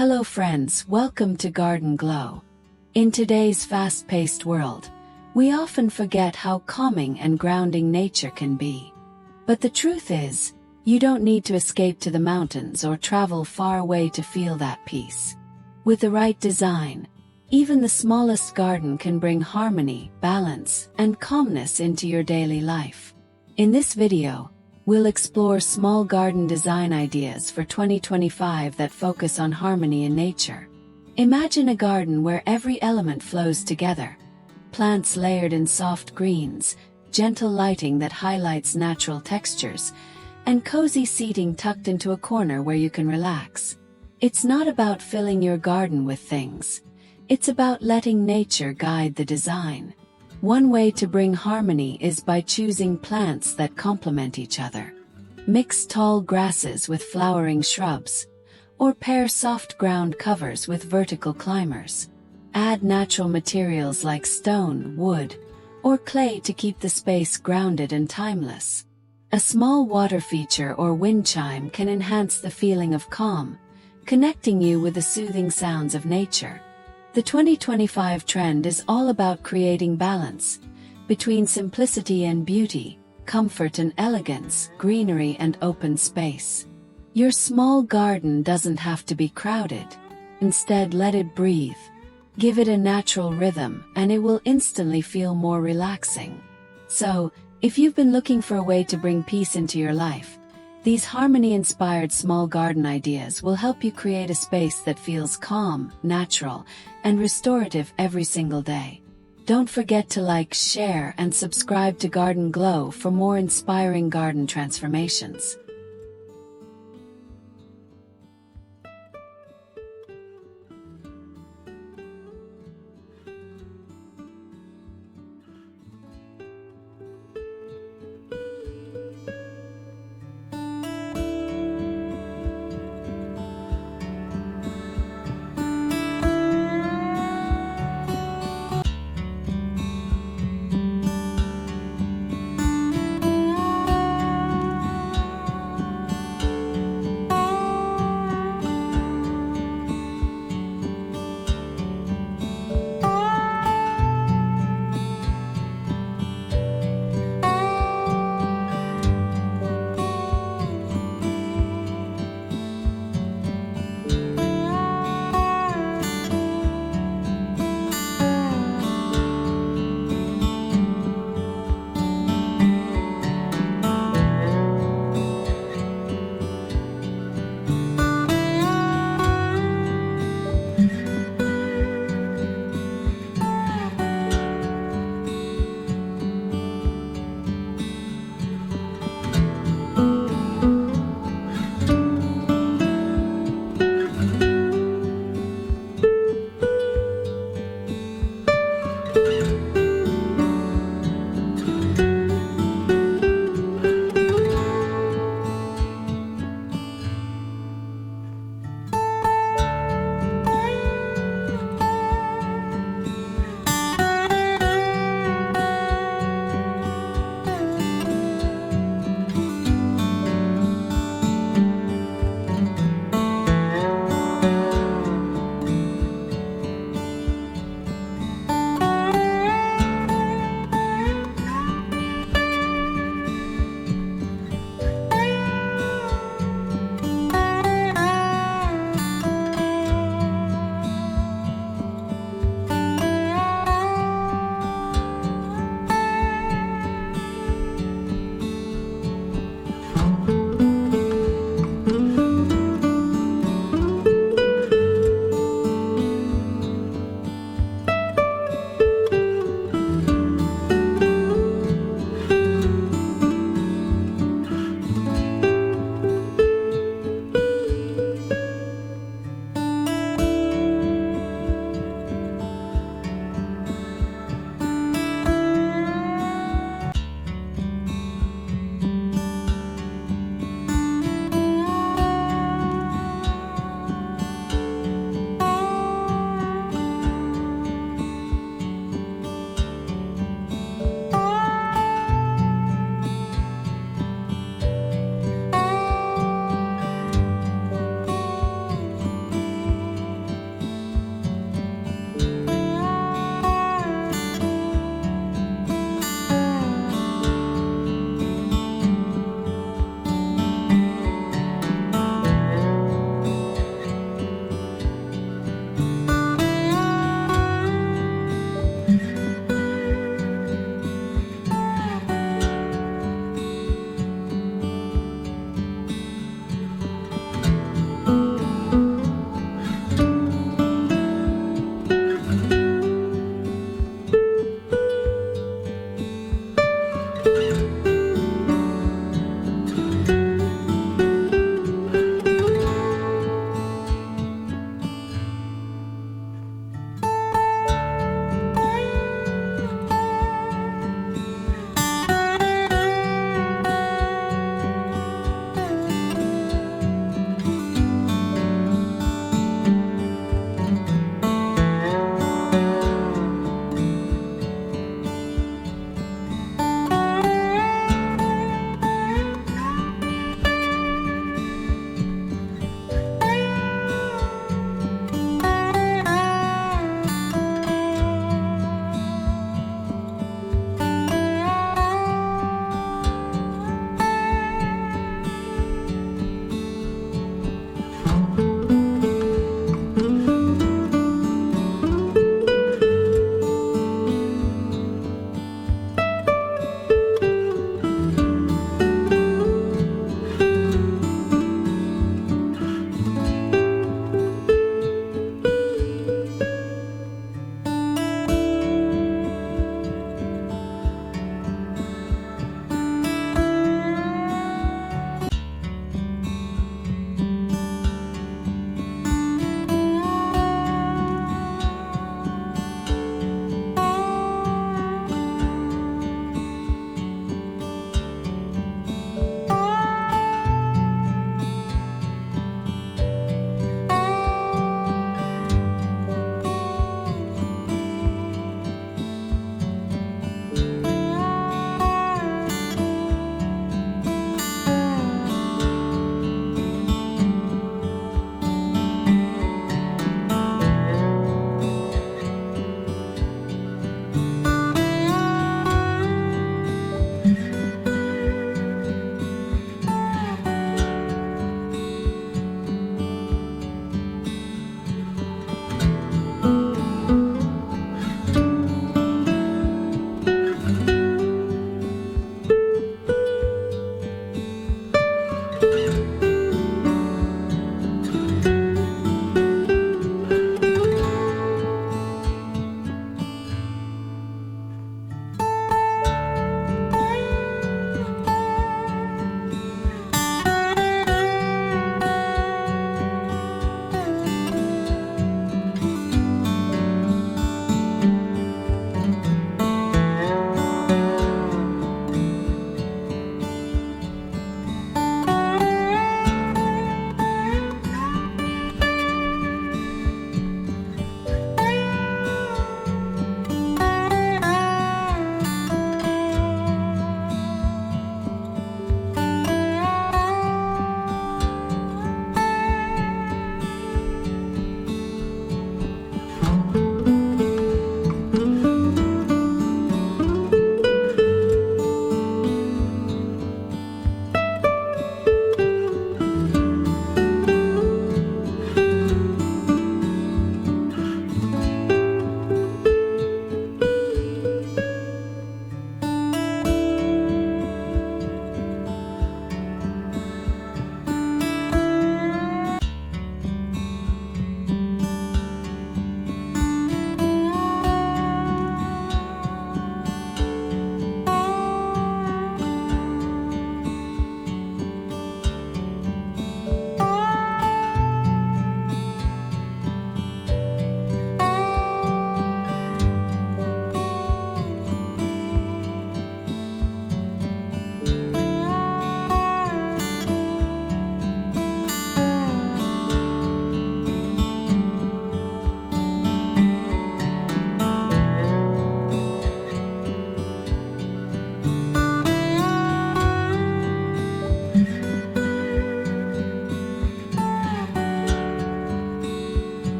Hello friends, welcome to Garden Glow. In today's fast-paced world, we often forget how calming and grounding nature can be. But the truth is, you don't need to escape to the mountains or travel far away to feel that peace. With the right design, even the smallest garden can bring harmony, balance, and calmness into your daily life. In this video, we'll explore small garden design ideas for 2025 that focus on harmony in nature. Imagine a garden where every element flows together. Plants layered in soft greens, gentle lighting that highlights natural textures, and cozy seating tucked into a corner where you can relax. It's not about filling your garden with things. It's about letting nature guide the design. One way to bring harmony is by choosing plants that complement each other. Mix tall grasses with flowering shrubs, or pair soft ground covers with vertical climbers. Add natural materials like stone, wood, or clay to keep the space grounded and timeless. A small water feature or wind chime can enhance the feeling of calm, connecting you with the soothing sounds of nature. The 2025 trend is all about creating balance between simplicity and beauty, comfort and elegance, greenery and open space. Your small garden doesn't have to be crowded. Instead, let it breathe. Give it a natural rhythm, and it will instantly feel more relaxing. So, if you've been looking for a way to bring peace into your life, these harmony-inspired small garden ideas will help you create a space that feels calm, natural, and restorative every single day. Don't forget to like, share, and subscribe to Garden Glow for more inspiring garden transformations.